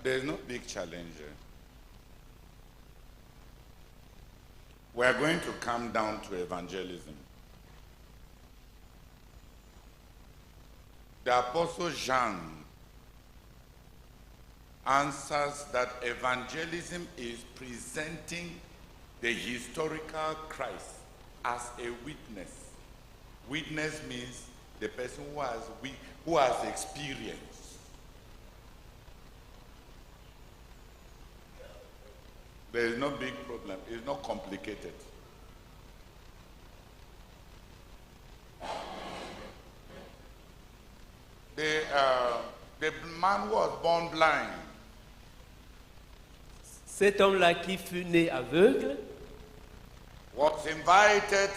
There is no big challenge. We are going to come down to evangelism. The Apostle Jean answers that evangelism is presenting the historical Christ as a witness. Witness means the person who has experience. There is no big problem. It's not complicated. The man who was born blind. Cet homme-là qui fut né aveugle Was invited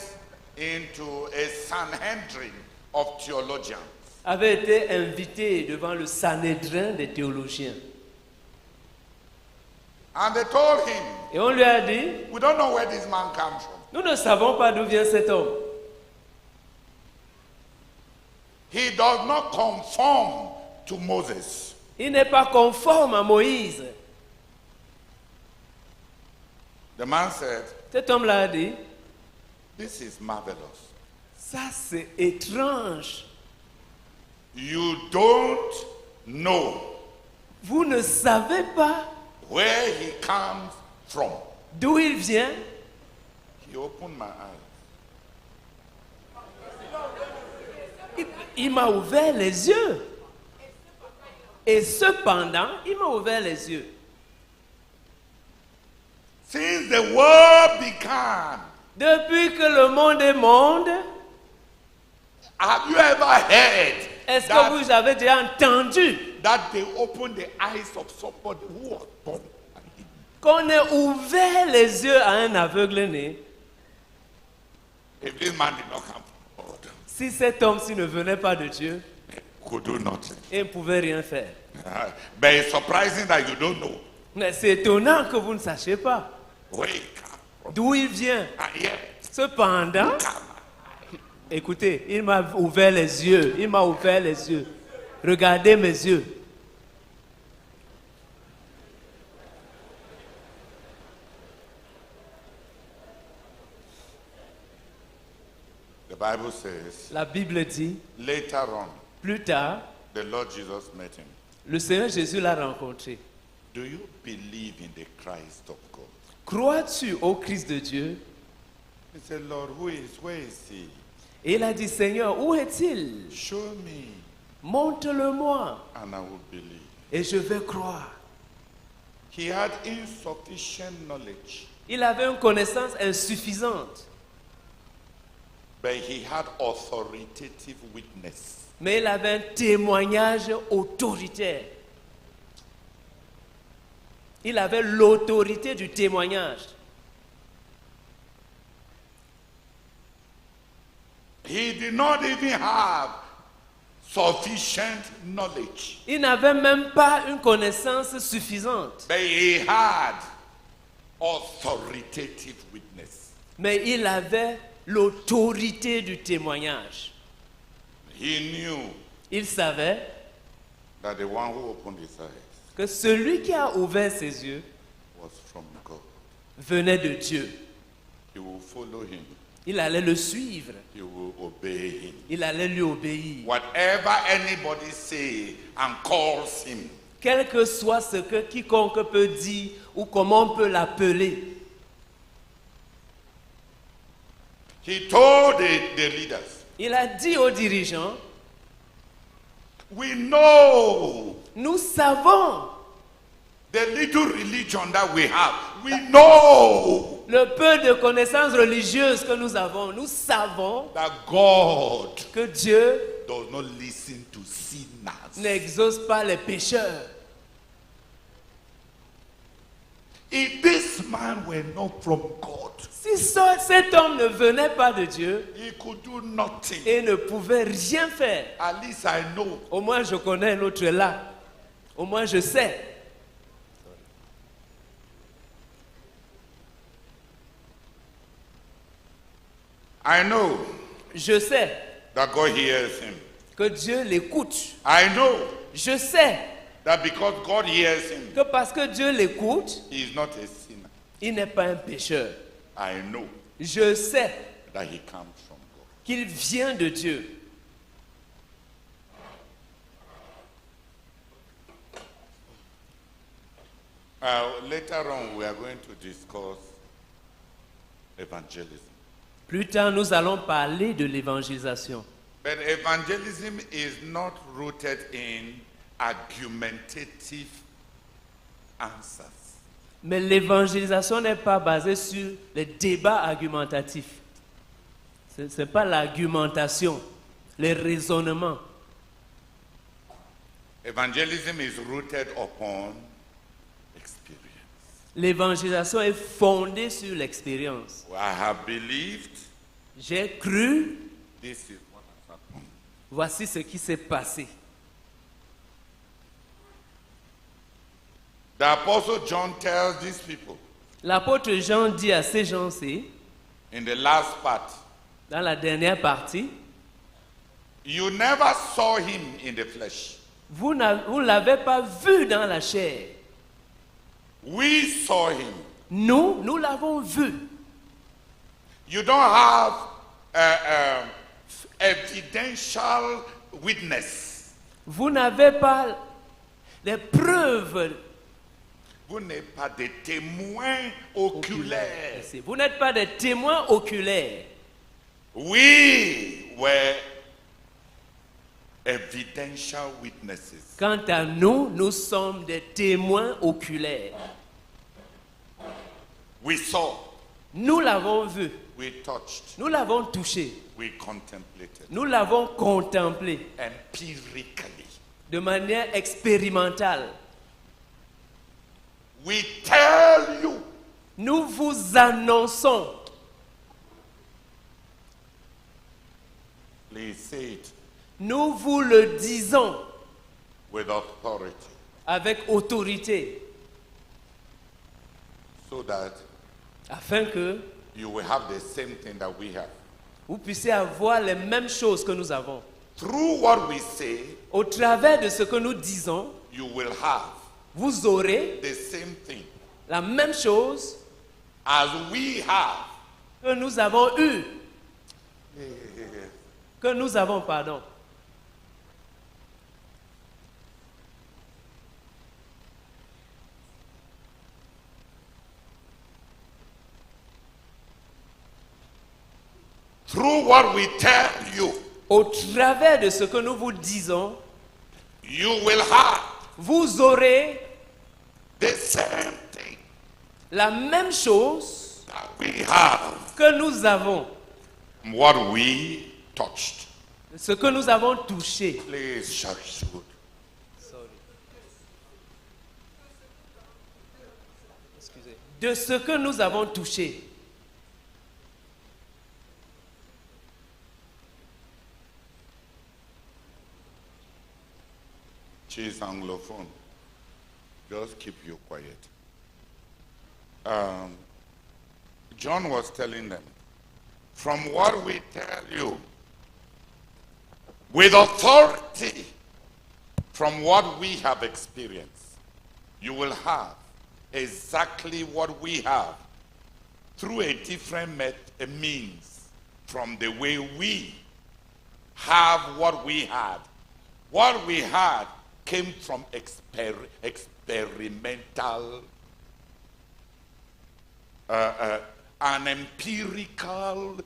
into a Sanhedrin of theologians. avait été invité devant le Sanhédrin des théologiens. And they told him, Et on lui a dit, we don't know where this man comes from. nous ne savons pas d'où vient cet homme. He does not conform to Moses. Il n'est pas conforme à Moïse. The man said, Cet homme-là a dit, this is marvelous. ça c'est étrange. You don't know Vous ne savez pas where he comes from. d'où il vient. He opened my eyes. Il m'a ouvert les yeux. Et cependant, il m'a ouvert les yeux. Since the world began, Depuis que le monde est monde, have you ever heard est-ce que vous avez déjà entendu that they opened the eyes of somebody who was born? qu'on ait ouvert les yeux à un aveugle-né? If this man did not come from God, Si cet homme-ci ne venait pas de Dieu, could do nothing. il ne pouvait rien faire. But it's surprising that you don't know Mais c'est étonnant que vous ne sachiez pas where he comes from. d'où il vient. And yet, Cependant, come. écoutez, il m'a ouvert les yeux. Il m'a ouvert les yeux. Regardez mes yeux. The Bible says, La Bible dit, later on, plus tard, the Lord Jesus met him. le Seigneur Jésus l'a rencontré. Do you believe in the Christ of God? Crois-tu au Christ de Dieu? He said, Lord, where is he? Et il a dit, Seigneur, où est-il? Show me, Montre-le-moi and I will believe. et je vais croire. He had insufficient knowledge, Il avait une connaissance insuffisante, but he had authoritative witness. mais il avait un témoignage autoritaire. Il avait l'autorité du témoignage. He did not even have sufficient knowledge, Il n'avait même pas une connaissance suffisante, but he had authoritative witness. mais il avait l'autorité du témoignage. He knew Il savait that the one who opened his eyes que celui qui a ouvert ses yeux was from God. venait de Dieu. He will follow him. Il allait le suivre. He will obey him. Il allait lui obéir. Whatever anybody say and calls him, Quel que soit ce que quiconque peut dire ou comment on peut l'appeler. he told the leaders, Il a dit aux dirigeants, we know nous savons the little religion that we have. We know le peu de connaissances religieuses que nous avons. Nous savons that God que Dieu does not listen to sinners. n'exauce pas les pécheurs. If this man were not from God, Si cet homme ne venait pas de Dieu he could do nothing. et ne pouvait rien faire, At least I know au moins je connais l'autre là. Au moins je sais. I know Je sais that God hears him. que Dieu l'écoute. I know Je sais that because God hears him, que parce que Dieu l'écoute, he is not a sinner. il n'est pas un pécheur. I know Je sais that he comes from God. qu'il vient de Dieu. Later on, we are going to discuss evangelism. Plus tard, nous allons parler de l'évangélisation. But evangelism is not rooted in argumentative answers. Mais l'évangélisation n'est pas basée sur les débats argumentatifs. Ce n'est pas l'argumentation, les raisonnements. Evangelism is rooted upon experience. L'évangélisation est fondée sur l'expérience. I have believed J'ai cru, this is what has happened. voici ce qui s'est passé. The Apostle John tells these people L'apôtre Jean dit à ces gens-ci, in the last part, dans la dernière partie, you never saw him in the flesh. vous ne l'avez pas vu dans la chair. We saw him. Nous l'avons vu. You don't have evidential witness. Vous n'avez pas les preuves Vous n'êtes pas des témoins oculaires. oculaires. Vous n'êtes pas des témoins oculaires. We were evidential witnesses. Quant à nous, nous sommes des témoins oculaires. We saw, Nous l'avons vu. we touched, Nous l'avons touché. we contemplated Nous l'avons contemplé empirically. de manière expérimentale. We tell you, Nous vous annonçons. please say it Nous vous le disons with authority, avec autorité, so that afin que you will have the same thing that we have. vous puissiez avoir les mêmes choses que nous avons. Through what we say, Au travers de ce que nous disons, you will have vous aurez the same thing la même chose as we have. que nous avons eu, que nous avons, pardon. Through what we tell you, Au travers de ce que nous vous disons, you will have vous aurez the same thing la même chose that we have. que nous avons, What we touched. ce que nous avons touché. Please shut your De ce que nous avons touché. She's anglophone. Just keep you quiet. John was telling them, from what we tell you, with authority, from what we have experienced, you will have exactly what we have through a different means from the way we have what we had. What we had came from experimental, an empirical,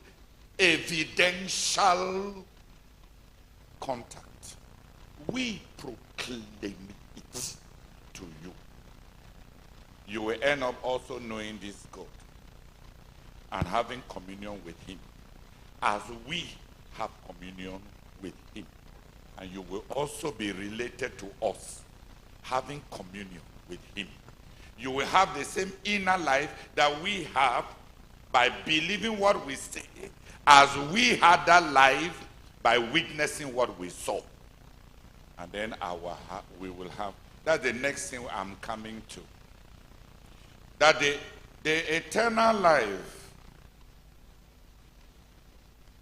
evidential contact. We proclaim it to you. You will end up also knowing this God and having communion with him as we have communion with him. And you will also be related to us, having communion with him. You will have the same inner life that we have by believing what we say, as we had that life by witnessing what we saw. And then we will have, that's the next thing I'm coming to. That the eternal life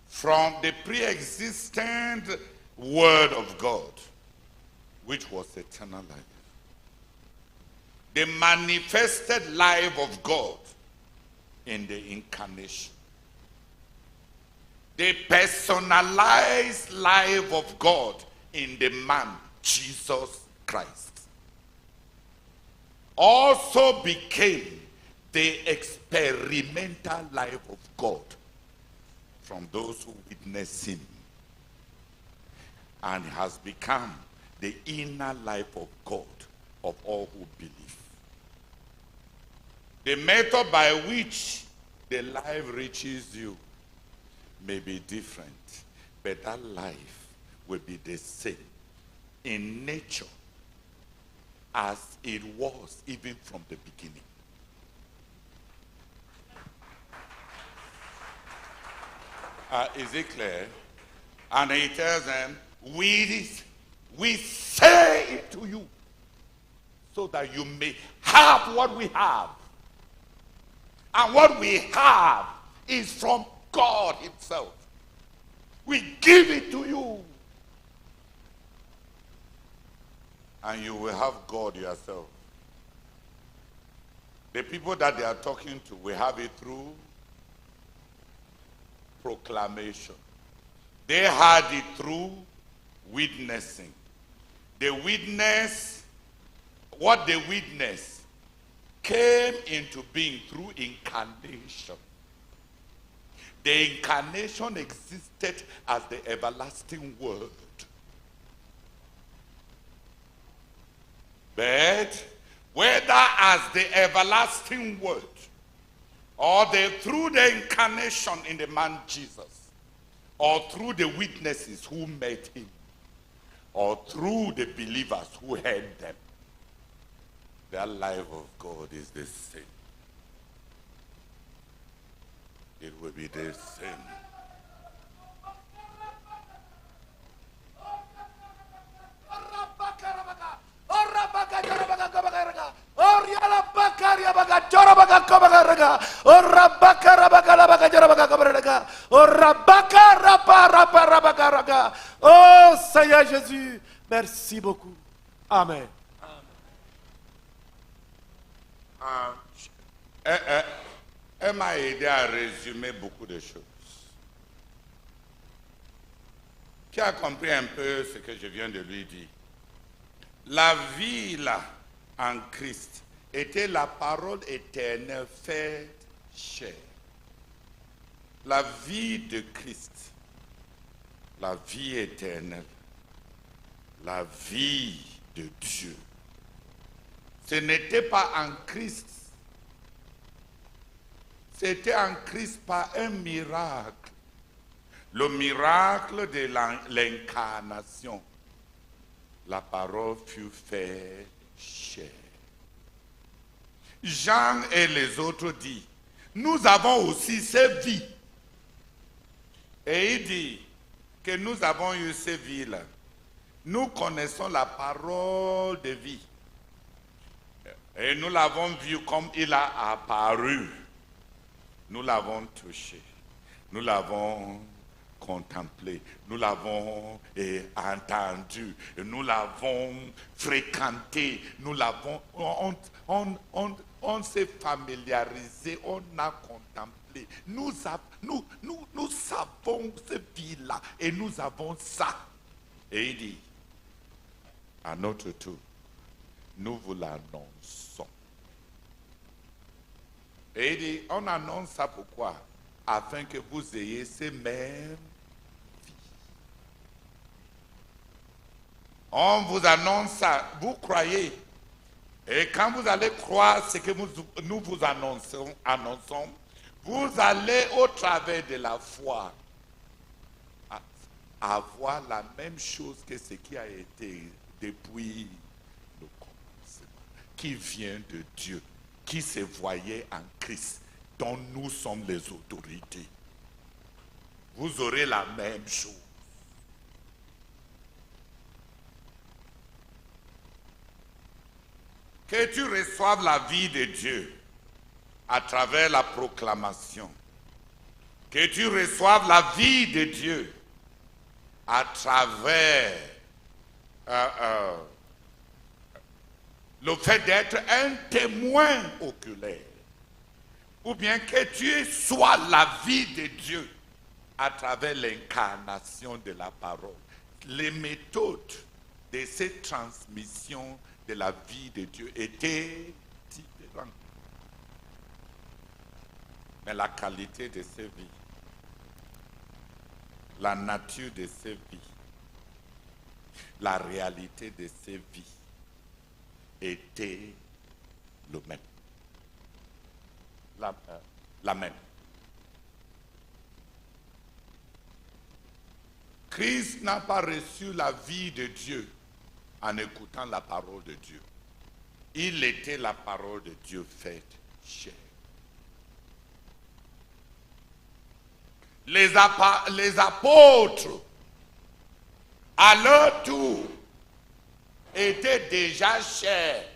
from the pre-existent Word of God, which was eternal life, the manifested life of God in the incarnation. The personalized life of God in the man, Jesus Christ, also became the experimental life of God from those who witness him, and has become the inner life of God of all who believe. The method by which the life reaches you may be different, but that life will be the same in nature as it was even from the beginning. Is it clear? And he tells them, we say it to you so that you may have what we have. And what we have is from God himself. We give it to you. And you will have God yourself. The people that they are talking to will have it through proclamation. They had it through witnessing. What they witnessed came into being through incarnation. The incarnation existed as the everlasting word. But whether as the everlasting word or through the incarnation in the man Jesus, or through the witnesses who met him, or through the believers who heard them, their life of God is the same. It will be the same. Oh Seigneur Jésus, merci beaucoup. Amen. Elle m'a aidé à résumer beaucoup de choses. Qui a compris un peu ce que je viens de lui dire? La vie là, en Christ, était la parole éternelle faite chair. La vie de Christ, la vie éternelle, la vie de Dieu. Ce n'était pas en Christ. C'était en Christ par un miracle. Le miracle de l'incarnation. La parole fut faite chair. Jean et les autres disent, nous avons aussi cette vie. Et il dit que nous avons eu cette vie-là. Nous connaissons la parole de vie. Et nous l'avons vu comme il a apparu. Nous l'avons touché. Nous l'avons contemplé. Nous l'avons entendu. Nous l'avons fréquenté. Nous l'avons... On s'est familiarisé. On a contemplé. Nous savons cette vie-là. Et nous avons ça. Et il dit, à notre tour, nous vous l'annonçons. Et il dit, on annonce ça pourquoi? Afin que vous ayez ces mêmes vies. On vous annonce ça, vous croyez. Et quand vous allez croire ce que nous vous annonçons, vous allez au travers de la foi avoir la même chose que ce qui a été depuis le commencement, qui vient de Dieu, qui se voyait en Christ, dont nous sommes les autorités. Vous aurez la même chose. Que tu reçoives la vie de Dieu à travers la proclamation. Que tu reçoives la vie de Dieu à travers le fait d'être un témoin oculaire, ou bien que tu sois la vie de Dieu à travers l'incarnation de la parole. Les méthodes de cette transmission de la vie de Dieu étaient différentes. Mais la qualité de ces vies, la nature de ces vies, la réalité de ces vies était le même. La même. Christ n'a pas reçu la vie de Dieu en écoutant la parole de Dieu. Il était la parole de Dieu faite chair. Les apôtres, à leur tour, étaient déjà chers.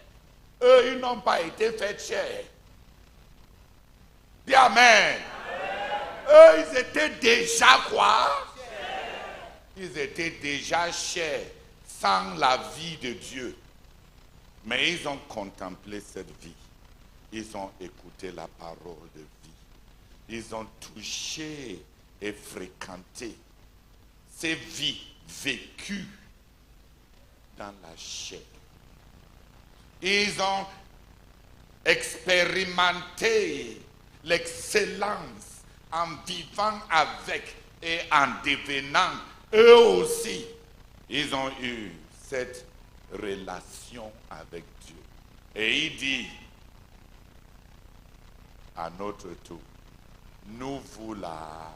Eux, ils n'ont pas été faits chair. Dis Amen. Eux, ils étaient déjà quoi? Ils étaient déjà chers, sans la vie de Dieu. Mais ils ont contemplé cette vie. Ils ont écouté la parole de vie. Ils ont touché et fréquenté ces vies vécues dans la chair. Ils ont expérimenté l'excellence en vivant avec et en devenant eux aussi. Ils ont eu cette relation avec Dieu. Et il dit à notre tour, nous voilà.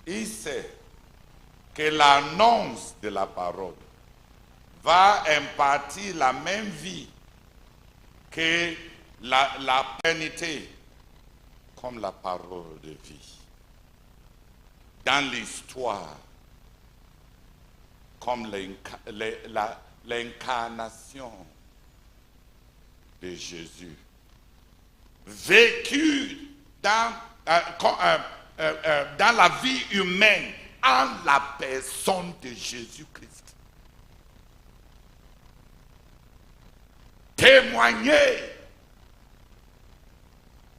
Il sait que l'annonce de la parole va impartir la même vie que la pérennité comme la parole de vie. Dans l'histoire, comme l'incarnation de Jésus, vécu dans la vie humaine en la personne de Jésus-Christ. Témoigner,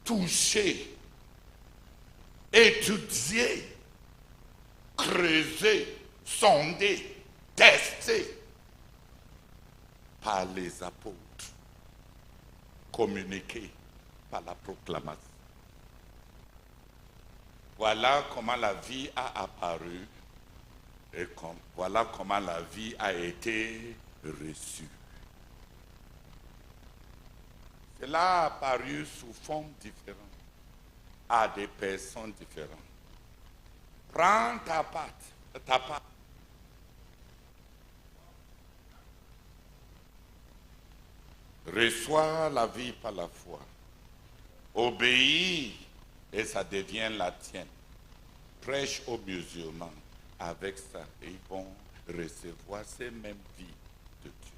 toucher, étudier, creuser, sonder, tester par les apôtres, communiquer par la proclamation. Voilà comment la vie a apparu et voilà comment la vie a été reçue. Cela a apparu sous formes différentes à des personnes différentes. Prends ta part. Reçois la vie par la foi. Obéis et ça devient la tienne. Prêche aux musulmans. Avec ça, ils vont recevoir ces mêmes vies de Dieu.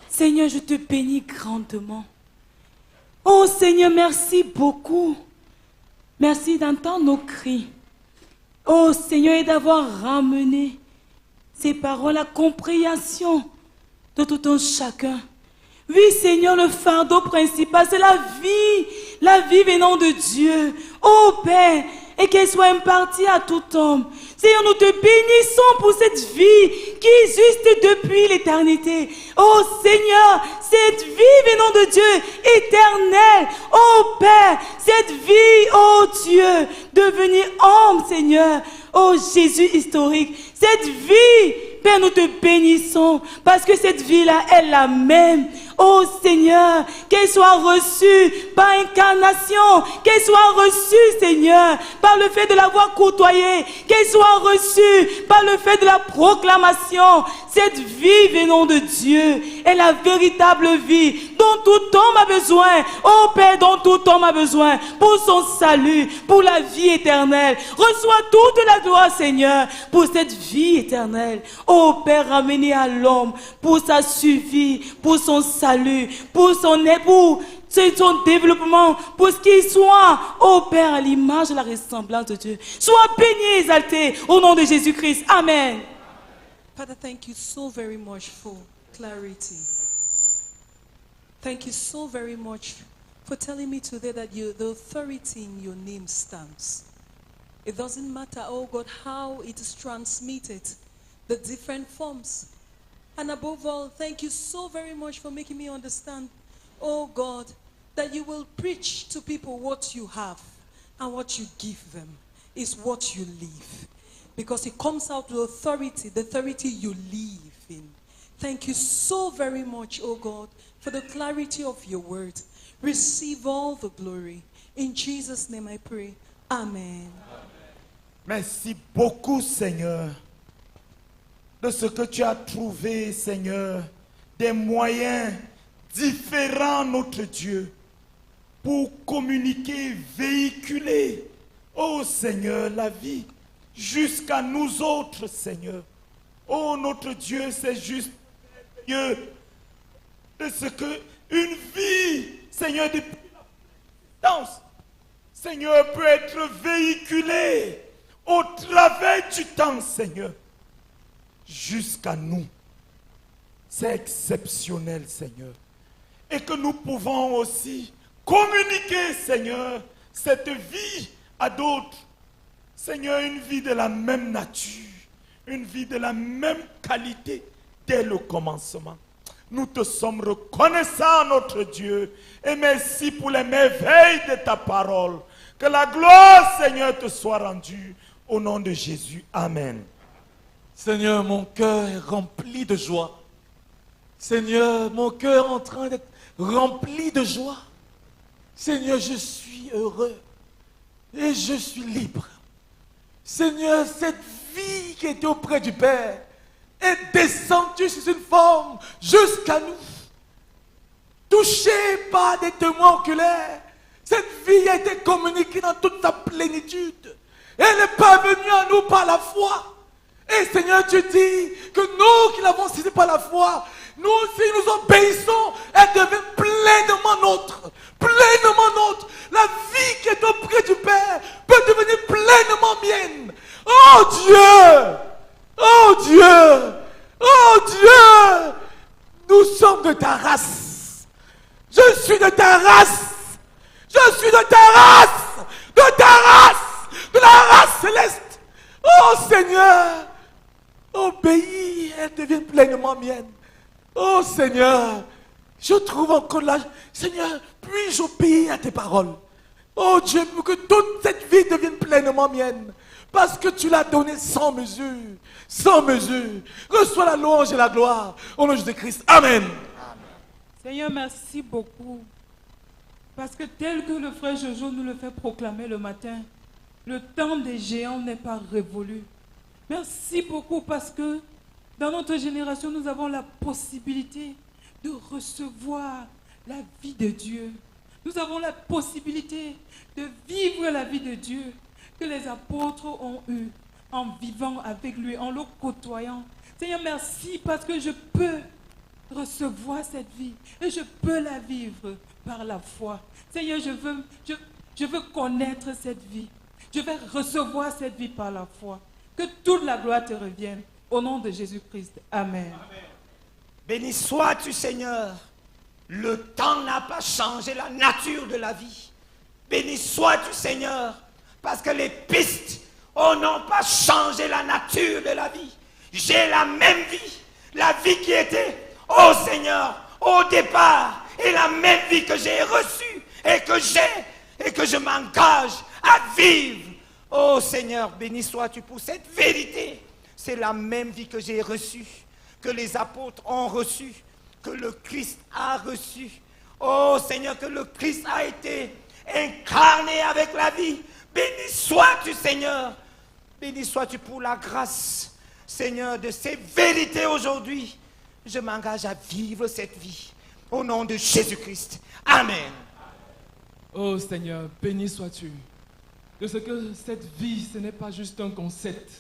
Seigneur, je te bénis grandement. Oh Seigneur, merci beaucoup. Merci d'entendre nos cris. Oh Seigneur, et d'avoir ramené ces paroles à compréhension de tout un chacun. Oui Seigneur, le fardeau principal, c'est la vie venant de Dieu. Oh Père, et qu'elle soit impartie à tout homme. Seigneur, nous te bénissons pour cette vie qui existe depuis l'éternité. Oh Seigneur, cette vie venant de Dieu, éternelle. Oh Père, cette vie, oh Dieu, devenue homme, Seigneur. Oh Jésus historique, cette vie, Père, nous te bénissons parce que cette vie-là est la même. Oh Seigneur, qu'elle soit reçue par incarnation, qu'elle soit reçue, Seigneur, par le fait de l'avoir côtoyée, qu'elle soit reçue par le fait de la proclamation. cette vie venant de Dieu est la véritable vie dont tout homme a besoin. Oh Père, dont tout homme a besoin pour son salut, pour la vie éternelle. Reçois toute la gloire, Seigneur, pour cette vie éternelle. Oh Père, ramené à l'homme pour sa survie, pour son salut, pour son développement, pour ce qu'il soit, oh Père, à l'image et la ressemblance de Dieu. Sois béni et exalté au nom de Jésus-Christ. Amen. Father, thank you so very much for clarity. Thank you so very much for telling me today that the authority in your name stands. It doesn't matter, oh God, how it is transmitted, the different forms. And above all, thank you so very much for making me understand, oh God, that you will preach to people what you have, and what you give them is what you live. Because it comes out with authority, the authority you live in. Thank you so very much, oh God, for the clarity of your word. Receive all the glory. In Jesus' name I pray. Amen. Merci beaucoup, Seigneur, de ce que tu as trouvé, Seigneur, des moyens différents, notre Dieu, pour communiquer, véhiculer, oh Seigneur, la vie jusqu'à nous autres, Seigneur. Oh, notre Dieu, c'est juste Dieu de ce que une vie, Seigneur, depuis la présence, Seigneur, peut être véhiculée au travers du temps, Seigneur, jusqu'à nous. C'est exceptionnel, Seigneur. Et que nous pouvons aussi communiquer, Seigneur, cette vie à d'autres. Seigneur, une vie de la même nature, une vie de la même qualité dès le commencement. Nous te sommes reconnaissants, notre Dieu, et merci pour les merveilles de ta parole. Que la gloire, Seigneur, te soit rendue au nom de Jésus. Amen. Seigneur, mon cœur est rempli de joie. Seigneur, mon cœur est en train d'être rempli de joie. Seigneur, je suis heureux et je suis libre. Seigneur, cette vie qui était auprès du Père est descendue sous une forme jusqu'à nous. Touchée par des témoins oculaires, cette vie a été communiquée dans toute sa plénitude. Elle est parvenue à nous par la foi. Et Seigneur, tu dis que nous qui l'avons saisi par la foi, nous aussi nous obéissons, elle devient pleinement nôtre. Pleinement nôtre. La vie qui est auprès du Père peut devenir pleinement mienne. Oh Dieu! Oh Dieu! Oh Dieu! Nous sommes de ta race. Je suis de ta race. Je suis de ta race. De ta race. De la race céleste. Oh Seigneur! Obéis, elle devient pleinement mienne. Oh Seigneur, je trouve encore là, Seigneur, puis-je obéir à tes paroles? Oh Dieu, pour que toute cette vie devienne pleinement mienne. Parce que tu l'as donné sans mesure. Sans mesure. Reçois la louange et la gloire. Au nom de Jésus-Christ. Amen. Seigneur, merci beaucoup. Parce que tel que le frère Jojo nous le fait proclamer le matin, le temps des géants n'est pas révolu. Merci beaucoup parce que dans notre génération, nous avons la possibilité de recevoir la vie de Dieu. Nous avons la possibilité de vivre la vie de Dieu que les apôtres ont eue en vivant avec lui, en le côtoyant. Seigneur, merci parce que je peux recevoir cette vie et je peux la vivre par la foi. Seigneur, je veux connaître cette vie. Je vais recevoir cette vie par la foi. Que toute la gloire te revienne. Au nom de Jésus-Christ. Amen. Béni sois-tu, Seigneur. Le temps n'a pas changé la nature de la vie. Béni sois-tu, Seigneur, parce que les pistes n'ont pas changé la nature de la vie. J'ai la même vie. La vie qui était, oh Seigneur, au départ, est la même vie que j'ai reçue et que je m'engage à vivre. Oh Seigneur, béni sois-tu pour cette vérité. C'est la même vie que j'ai reçue, que les apôtres ont reçue, que le Christ a reçu. Oh Seigneur, que le Christ a été incarné avec la vie. Béni sois-tu, Seigneur. Béni sois-tu pour la grâce. Seigneur, de ces vérités aujourd'hui. Je m'engage à vivre cette vie. Au nom de Jésus-Christ. Amen. Oh Seigneur, béni sois-tu. De ce que cette vie, ce n'est pas juste un concept.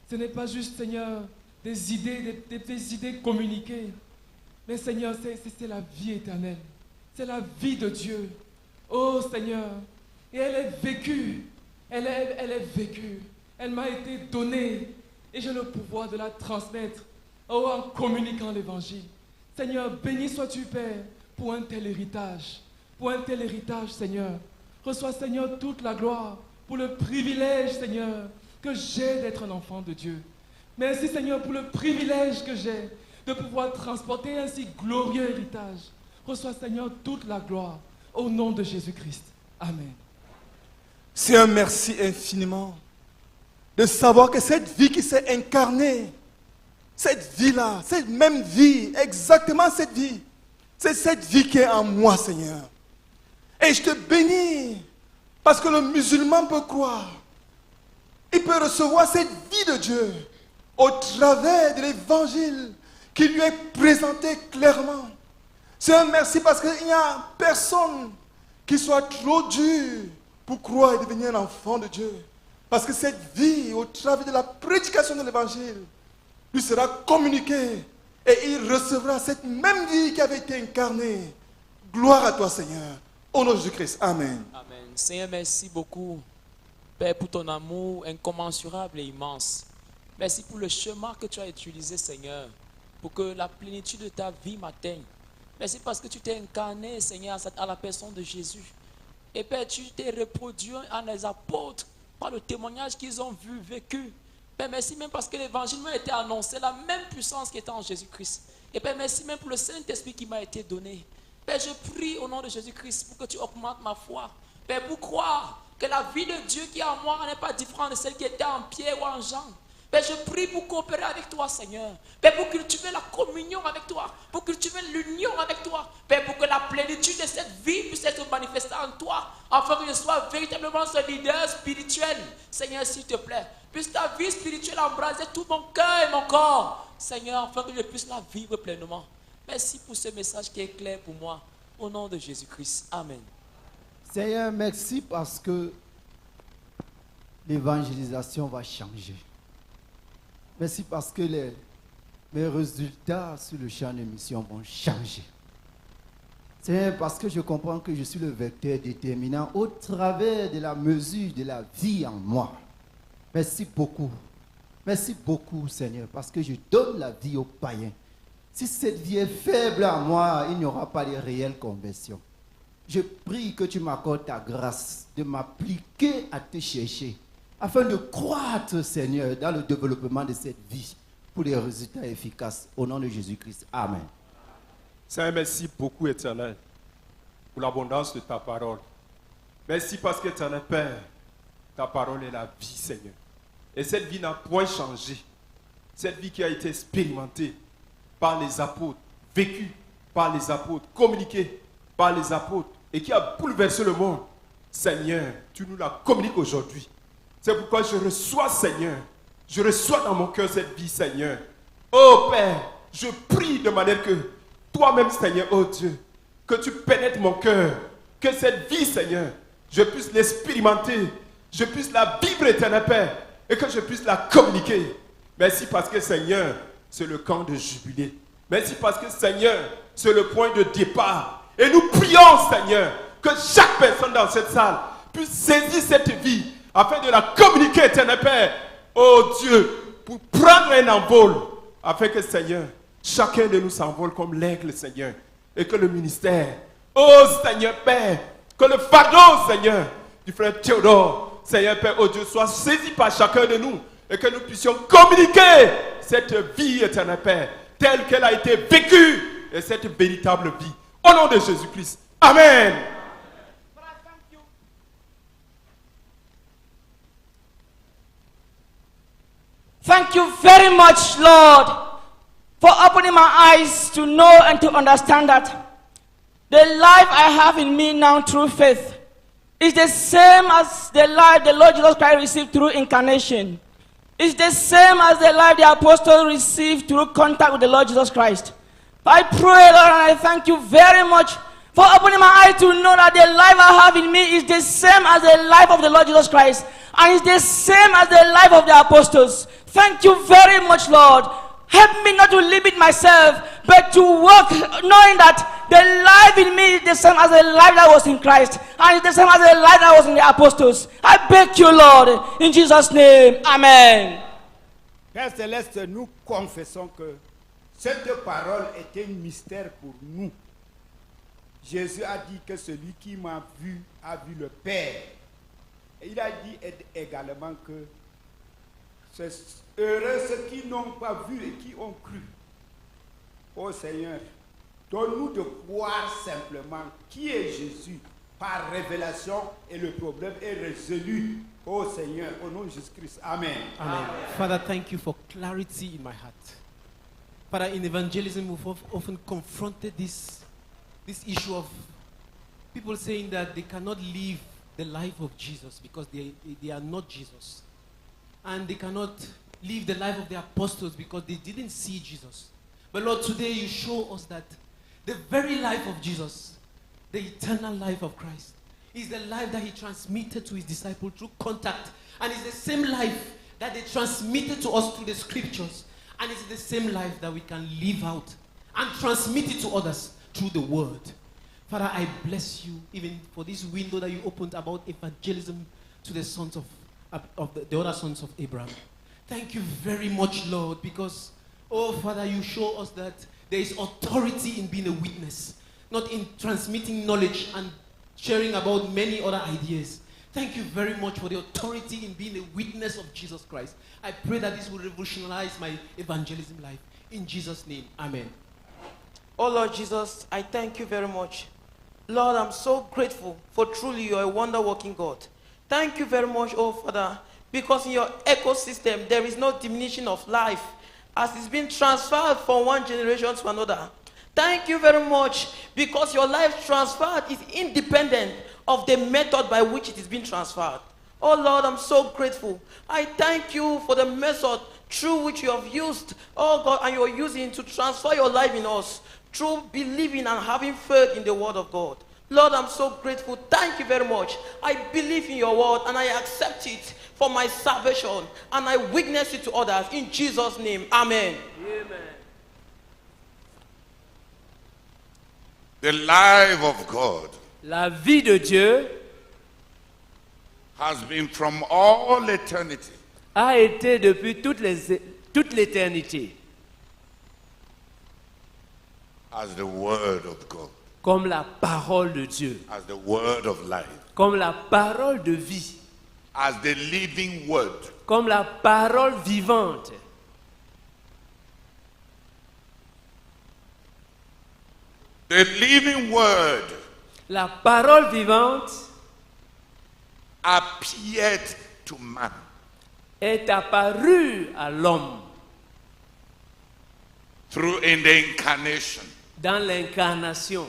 Ce n'est pas juste, Seigneur, des idées communiquées. Mais Seigneur, c'est la vie éternelle. C'est la vie de Dieu. Oh Seigneur, et elle est vécue. Elle est vécue. Elle m'a été donnée. Et j'ai le pouvoir de la transmettre en communiquant l'évangile. Seigneur, béni sois-tu, Père, pour un tel héritage. Pour un tel héritage, Seigneur. Reçois, Seigneur, toute la gloire pour le privilège, Seigneur, que j'ai d'être un enfant de Dieu. Merci, Seigneur, pour le privilège que j'ai de pouvoir transporter un si glorieux héritage. Reçois, Seigneur, toute la gloire au nom de Jésus-Christ. Amen. C'est un merci infiniment de savoir que cette vie qui s'est incarnée, cette vie-là, cette même vie, exactement cette vie, c'est cette vie qui est en moi, Seigneur. Et je te bénis parce que le musulman peut croire. Il peut recevoir cette vie de Dieu au travers de l'évangile qui lui est présenté clairement. C'est un merci parce qu'il n'y a personne qui soit trop dur pour croire et devenir un enfant de Dieu. Parce que cette vie, au travers de la prédication de l'évangile, lui sera communiquée et il recevra cette même vie qui avait été incarnée. Gloire à toi, Seigneur. Au nom de Jésus-Christ. Amen. Amen. Seigneur, merci beaucoup, Père, pour ton amour incommensurable et immense. Merci pour le chemin que tu as utilisé, Seigneur, pour que la plénitude de ta vie m'atteigne. Merci parce que tu t'es incarné, Seigneur, à la personne de Jésus. Et Père, tu t'es reproduit en les apôtres par le témoignage qu'ils ont vu, vécu. Père, merci même parce que l'évangile m'a été annoncé, la même puissance qui était en Jésus-Christ. Et Père, merci même pour le Saint-Esprit qui m'a été donné. Père, je prie au nom de Jésus-Christ pour que tu augmentes ma foi. Père, pour croire que la vie de Dieu qui est en moi n'est pas différente de celle qui était en Pierre ou en Jean. Père, je prie pour coopérer avec toi, Seigneur. Père, pour cultiver la communion avec toi. Pour cultiver l'union avec toi. Père, pour que la plénitude de cette vie puisse être manifestée en toi. Afin que je sois véritablement ce leader spirituel. Seigneur, s'il te plaît. Puisse ta vie spirituelle embraser tout mon cœur et mon corps. Seigneur, afin que je puisse la vivre pleinement. Merci pour ce message qui est clair pour moi. Au nom de Jésus-Christ. Amen. Seigneur, merci parce que l'évangélisation va changer. Merci parce que mes résultats sur le champ de mission vont changer. Seigneur, parce que je comprends que je suis le vecteur déterminant au travers de la mesure de la vie en moi. Merci beaucoup. Merci beaucoup, Seigneur, parce que je donne la vie aux païens. Si cette vie est faible en moi, il n'y aura pas de réelle conversion. Je prie que tu m'accordes ta grâce de m'appliquer à te chercher, afin de croître, Seigneur, dans le développement de cette vie, pour des résultats efficaces. Au nom de Jésus-Christ. Amen. Seigneur, merci beaucoup, Éternel, pour l'abondance de ta parole. Merci parce que, Éternel Père, ta parole est la vie, Seigneur. Et cette vie n'a point changé. Cette vie qui a été expérimentée par les apôtres, vécue par les apôtres, communiquée par les apôtres, et qui a bouleversé le monde. Seigneur, tu nous la communiques aujourd'hui. C'est pourquoi je reçois, Seigneur, je reçois dans mon cœur cette vie, Seigneur. Oh Père, je prie de manière que toi-même, Seigneur, oh Dieu, que tu pénètres mon cœur, que cette vie, Seigneur, je puisse l'expérimenter, je puisse la vivre, Éternel Père, et que je puisse la communiquer. Merci parce que, Seigneur, c'est le camp de jubilé. Merci parce que, Seigneur, c'est le point de départ. Et nous prions, Seigneur, que chaque personne dans cette salle puisse saisir cette vie afin de la communiquer, Éternel Père, oh Dieu, pour prendre un envol, afin que, Seigneur, chacun de nous s'envole comme l'aigle, Seigneur, et que le ministère, oh Seigneur Père, que le fardeau, Seigneur, du frère Théodore, Seigneur Père, oh Dieu, soit saisi par chacun de nous, et que nous puissions communiquer cette vie, Éternel Père, telle qu'elle a été vécue, et cette véritable vie, au nom de Jésus-Christ. Amen. Thank you very much, Lord, for opening my eyes to know and to understand that the life I have in me now through faith is the same as the life the Lord Jesus Christ received through incarnation. is the same as the life the apostles received through contact with the Lord Jesus Christ. I pray, Lord, and I thank you very much for opening my eyes to know that the life I have in me is the same as the life of the Lord Jesus Christ, and is the same as the life of the apostles. Thank you very much, Lord. Help me not to limit myself, but to walk knowing that the life in me is the same as the life that was in Christ, and is the same as the life that was in the apostles. I beg you, Lord, in Jesus' name. Amen. Père Céleste, nous confessons que cette parole est un mystère pour nous. Jésus a dit que celui qui m'a vu a vu le Père. Et il a dit également que c'est heureux ceux qui n'ont pas vu et qui ont cru. Ô Seigneur, donne-nous de croire simplement qui est Jésus par révélation et le problème est résolu. Ô Seigneur, au nom de Jésus-Christ. Amen. Amen. Father, thank you for clarity in my heart. Father, in evangelism, we've often confronted this issue of people saying that they cannot live the life of Jesus because they are not Jesus. And they cannot live the life of the apostles because they didn't see Jesus. But Lord, today you show us that the very life of Jesus, the eternal life of Christ, is the life that he transmitted to his disciples through contact. And it's the same life that they transmitted to us through the scriptures. And it's the same life that we can live out and transmit it to others through the word. Father, I bless you even for this window that you opened about evangelism to the sons of the other sons of Abraham. Thank you very much, Lord, because, oh Father, you show us that there is authority in being a witness, not in transmitting knowledge and sharing about many other ideas. Thank you very much for the authority in being a witness of Jesus Christ. I pray that this will revolutionize my evangelism life. In Jesus' name, amen. Oh Lord Jesus, I thank you very much. Lord, I'm so grateful for truly you're a wonder-working God. Thank you very much, oh Father, because in your ecosystem there is no diminishing of life as it's been transferred from one generation to another. Thank you very much because your life transferred is independent of the method by which it is being transferred. Oh Lord, I'm so grateful. I thank you for the method through which you have used, oh God, and you're using to transfer your life in us through believing and having faith in the word of God. Lord, I'm so grateful. Thank you very much. I believe in your word and I accept it for my salvation and I witness it to others in Jesus' name. Amen. Amen. The life of God La vie de Dieu has been from all eternity a été depuis toute l'éternité as the word of God, comme la parole de Dieu, as the word of life, comme la parole de vie, as the living word. comme la parole vivante. The living word La parole vivante appeared to man. est apparue à l'homme Through in the incarnation dans l'incarnation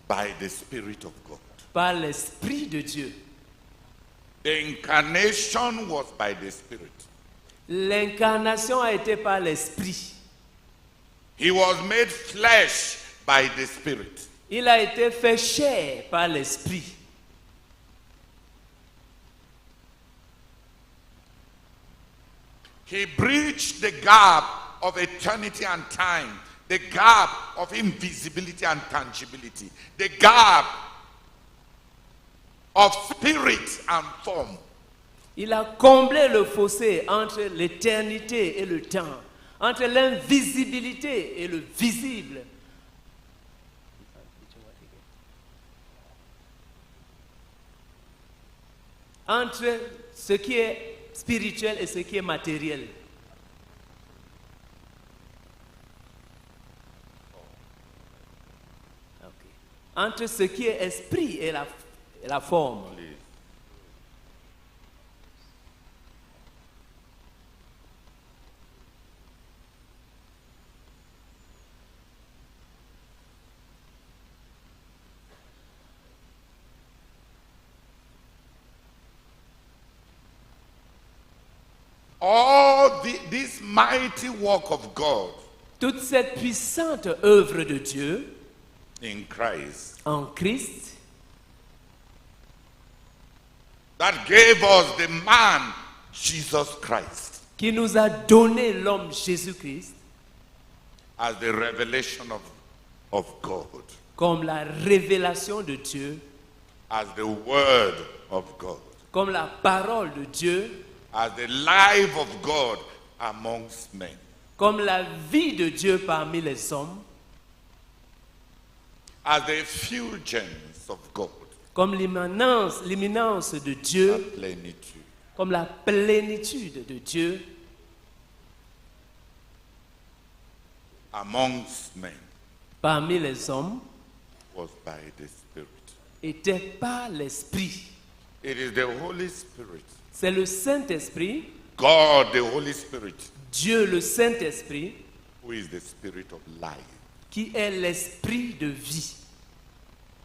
by the Spirit of God. par l'Esprit de Dieu. The incarnation was by the Spirit. L'incarnation a été par l'Esprit. He was made flesh by the Spirit. Il a été fait chair par l'Esprit. He bridged the gap of eternity and time, the gap of invisibility and tangibility, the gap of spirit and form. Il a comblé le fossé entre l'éternité et le temps, entre l'invisibilité et le visible. Entre ce qui est spirituel et ce qui est matériel. Okay. Entre ce qui est esprit et la forme. this mighty work of God toute cette puissante œuvre de Dieu in Christ en Christ that gave us the man Jesus Christ qui nous a donné l'homme Jésus-Christ as the revelation of God, comme la révélation de Dieu, as the word of God, comme la parole de Dieu, as the life of God amongst men. comme la vie de Dieu parmi les hommes, As the effulgence of God, comme l'immanence de Dieu, the plenitude. comme la plénitude de Dieu Amongst men parmi les hommes, was by the Spirit. était par l'Esprit. It is the Holy Spirit, C'est le Saint-Esprit, God the Holy Spirit, Dieu le Saint-Esprit, who is the Spirit of life. qui est l'Esprit de vie.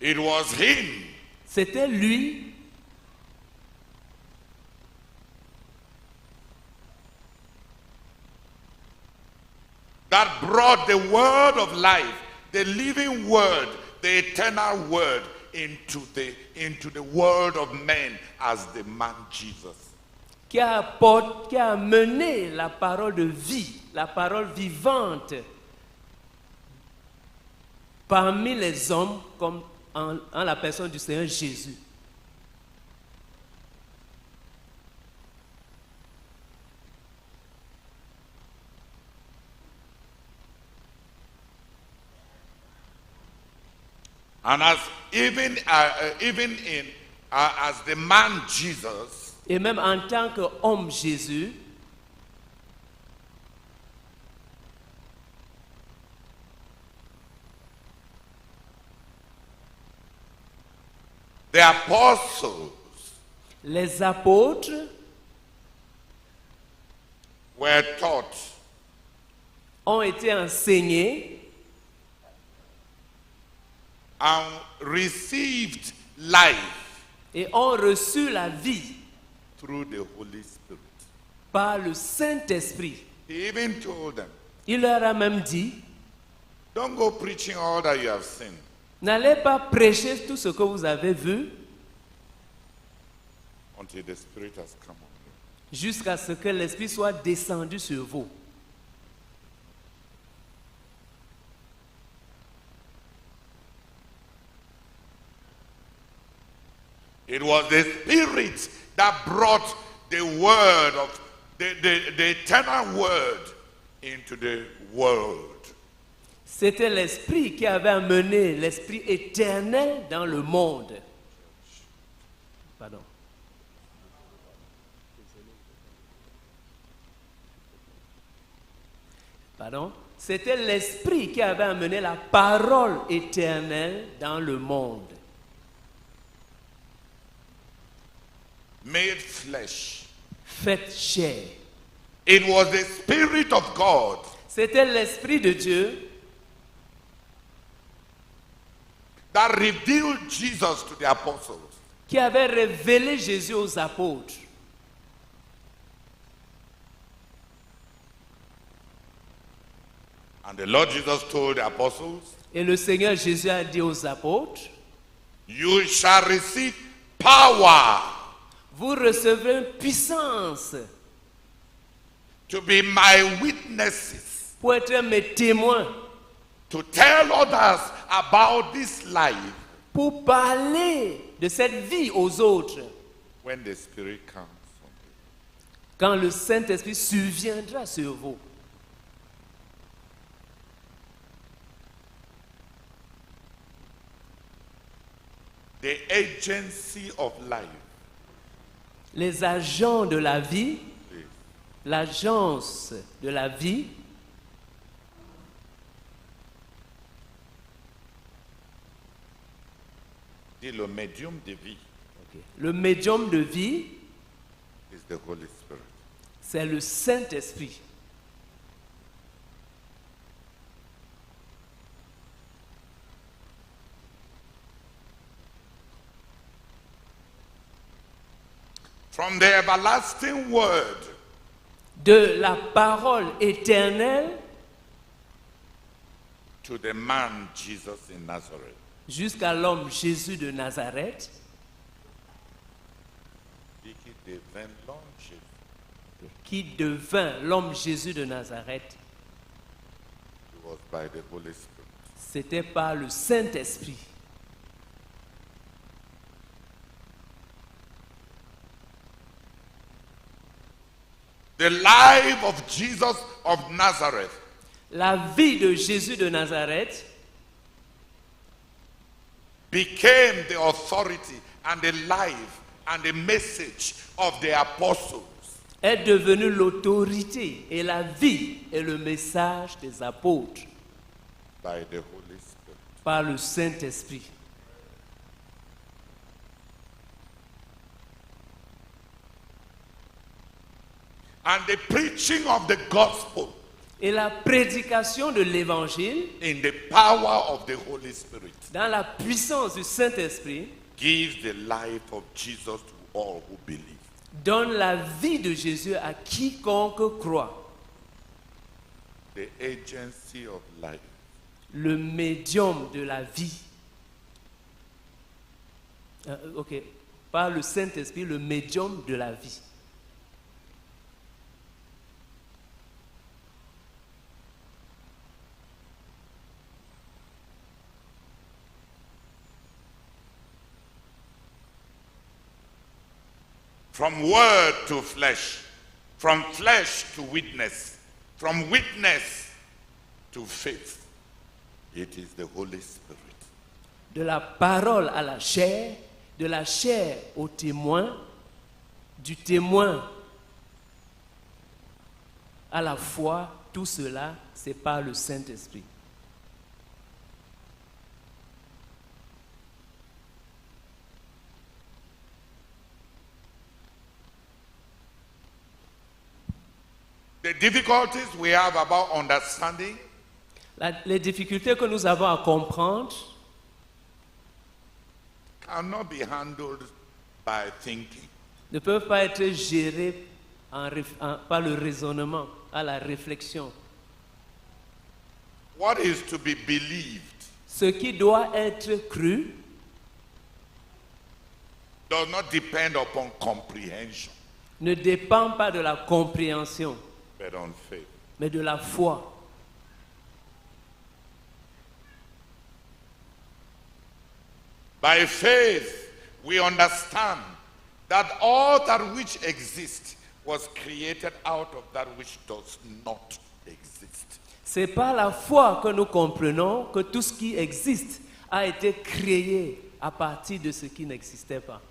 It was Him C'était lui that brought the word of life, the living word, the eternal word into the world of men as the man Jesus. qui a mené la parole de vie, la parole vivante parmi les hommes comme en la personne du Seigneur Jésus. And as as the man Jesus, Et même en tant qu'homme Jésus, the apostles les apôtres were taught ont été enseignés and received life et ont reçu la vie through the Holy Spirit. par le Saint-Esprit. He even told them, Il leur a même dit, don't go preaching all that you have seen. n'allez pas prêcher tout ce que vous avez vu Until the Spirit has come on you. jusqu'à ce que l'Esprit soit descendu sur vous. It was the Spirit that brought the word of the eternal word into the world. C'était l'Esprit qui avait amené l'Esprit éternel dans le monde. Pardon. Pardon. C'était l'Esprit qui avait amené la parole éternelle dans le monde. Made flesh. Faite chair. It was the Spirit of God C'était l'Esprit de Dieu that revealed Jesus to the apostles. qui avait révélé Jésus aux apôtres. And the Lord Jesus told the apostles, Et le Seigneur Jésus a dit aux apôtres, you shall receive power vous recevrez une puissance to be my witnesses, pour être mes témoins, to tell others about this life pour parler de cette vie aux autres. when the Spirit comes on you. Quand le Saint-Esprit surviendra sur vous. The agency of life Les agents de la vie, l'agence de la vie, dit le médium de vie le médium de vie, is the Holy Spirit. c'est le Saint-Esprit. From the everlasting word de la parole éternelle to the man Jesus in Nazareth. jusqu'à l'homme Jésus de Nazareth, Dit qu'il devint l'homme Jésus. qui devint l'homme Jésus de Nazareth. It was by the Holy Spirit. C'était par le Saint-Esprit. The life of Jesus of Nazareth La vie de Jésus de Nazareth became the authority and the life and the message of the apostles. est devenue l'autorité et la vie et le message des apôtres By the Holy Spirit. par le Saint-Esprit. And the preaching of the gospel Et la prédication de l'Évangile in the power of the Holy Spirit dans la puissance du Saint-Esprit gives the life of Jesus to all who believe. donne la vie de Jésus à quiconque croit. The agency of life. Le médium de la vie. Ok, par le Saint-Esprit, le médium de la vie. From word to flesh, from flesh to witness, from witness to faith. It is the Holy Spirit. De la parole à la chair, de la chair au témoin, du témoin à la foi, tout cela, c'est par le Saint-Esprit. The difficulties we have about understanding Les difficultés que nous avons à comprendre cannot be handled by thinking. ne peuvent pas être gérées par le raisonnement, à la réflexion. What is to be believed Ce qui doit être cru does not depend upon comprehension, ne dépend pas de la compréhension, but on faith. mais de la foi. By faith, we understand that all that which exists was created out of that which does not exist. C'est par la foi que nous comprenons que tout ce qui existe a été créé à partir de ce qui n'existait pas.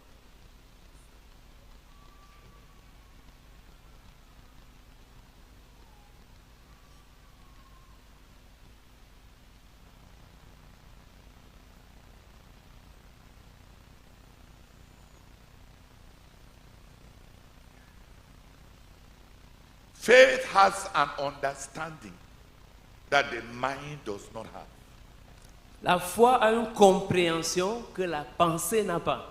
Faith has an understanding that the mind does not have. La foi a une compréhension que la pensée n'a pas.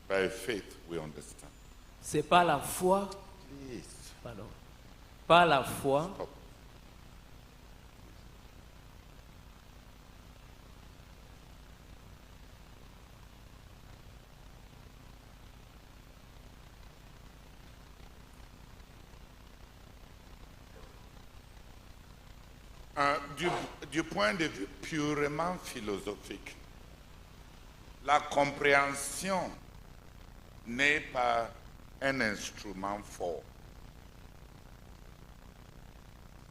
By faith, we understand. C'est par la foi, Please, pardon, par la foi, stop. Du point de vue purement philosophique, la compréhension n'est pas un instrument fort.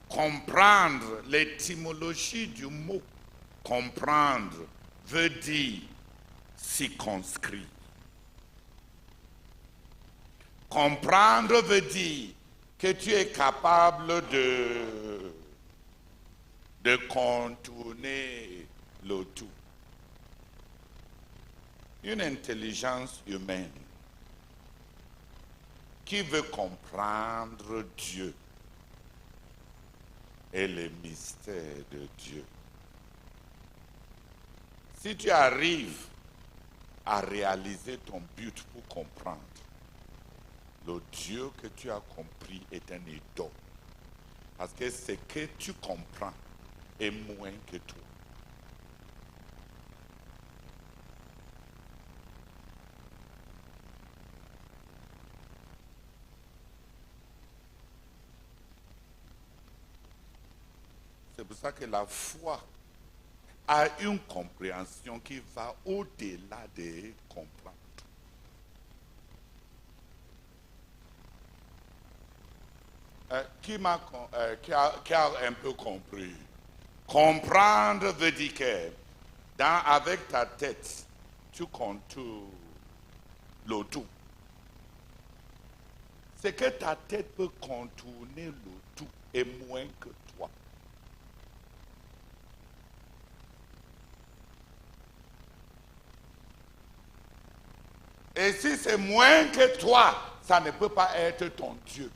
Comprendre l'étymologie du mot comprendre veut dire circonscrit. Comprendre veut dire que tu es capable de contourner le tout. Une intelligence humaine qui veut comprendre Dieu et les mystères de Dieu. Si tu arrives à réaliser ton but pour comprendre. Le Dieu que tu as compris est un idole. Parce que ce que tu comprends est moins que toi. C'est pour ça que la foi a une compréhension qui va au-delà de comprendre. Qui a un peu compris? Comprendre veut dire que avec ta tête, tu contours le tout. C'est que ta tête peut contourner le tout et moins que toi. Et si c'est moins que toi, ça ne peut pas être ton Dieu.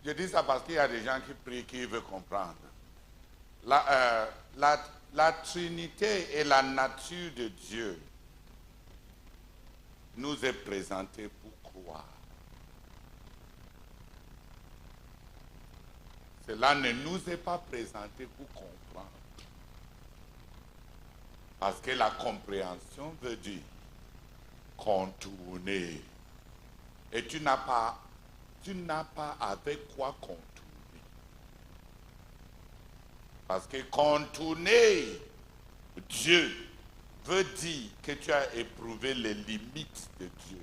Je dis ça parce qu'il y a des gens qui prient, qui veulent comprendre. La Trinité et la nature de Dieu nous est présentée pour croire. Cela ne nous est pas présenté pour comprendre. Parce que la compréhension veut dire contourner. Et tu n'as pas avec quoi contourner. Parce que contourner Dieu veut dire que tu as éprouvé les limites de Dieu.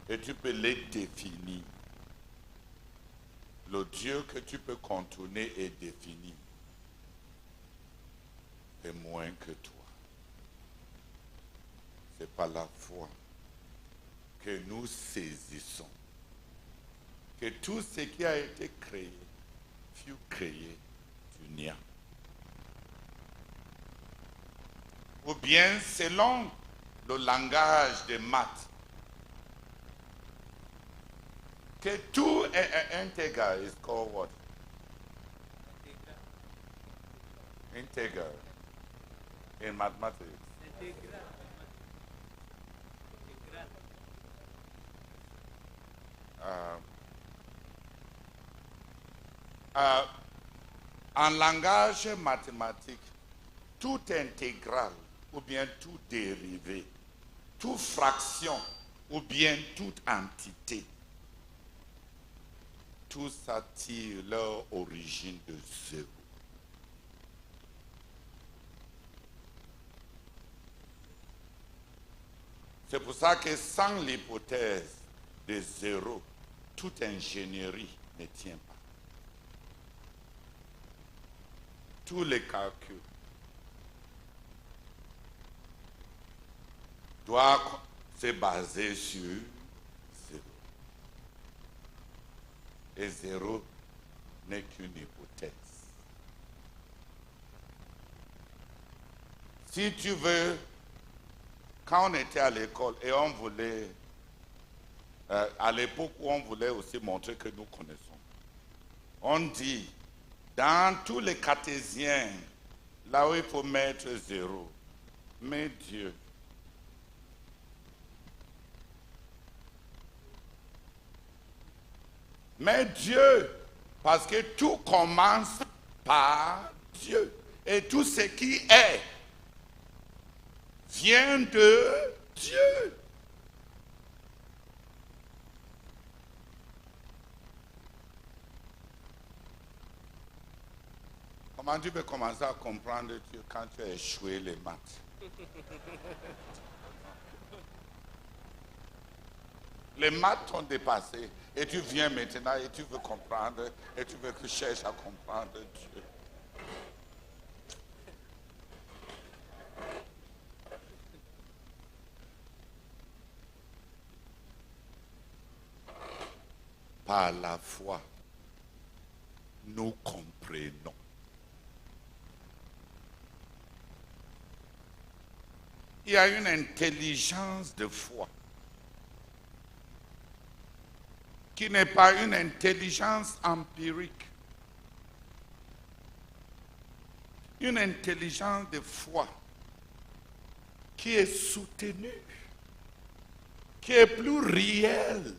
Et tu peux les définir. Le Dieu que tu peux contourner et définir est moins que toi. C'est par la foi que nous saisissons que tout ce qui a été créé fut créé du néant. Ou bien selon le langage des maths, que tout est integral is called what? Integral in mathematics. En langage mathématique, tout intégral ou bien tout dérivé, toute fraction ou bien toute entité, tout ça tire leur origine de zéro. C'est pour ça que sans l'hypothèse de zéro, toute ingénierie ne tient pas. Tous les calculs doivent se baser sur zéro. Et zéro n'est qu'une hypothèse. Si tu veux, quand on était à l'école et on voulait, à l'époque où on voulait aussi montrer que nous connaissons, on dit, dans tous les cartésiens, là où il faut mettre zéro, mais Dieu. Mais Dieu, parce que tout commence par Dieu. Et tout ce qui est vient de Dieu. Comment tu peux commencer à comprendre Dieu quand tu as échoué les maths? Les maths t'ont dépassé et tu viens maintenant et tu veux comprendre et tu veux que je cherche à comprendre Dieu. Par la foi, nous comprenons. Il y a une intelligence de foi qui n'est pas une intelligence empirique. une intelligence de foi qui est soutenue, qui est plus réelle.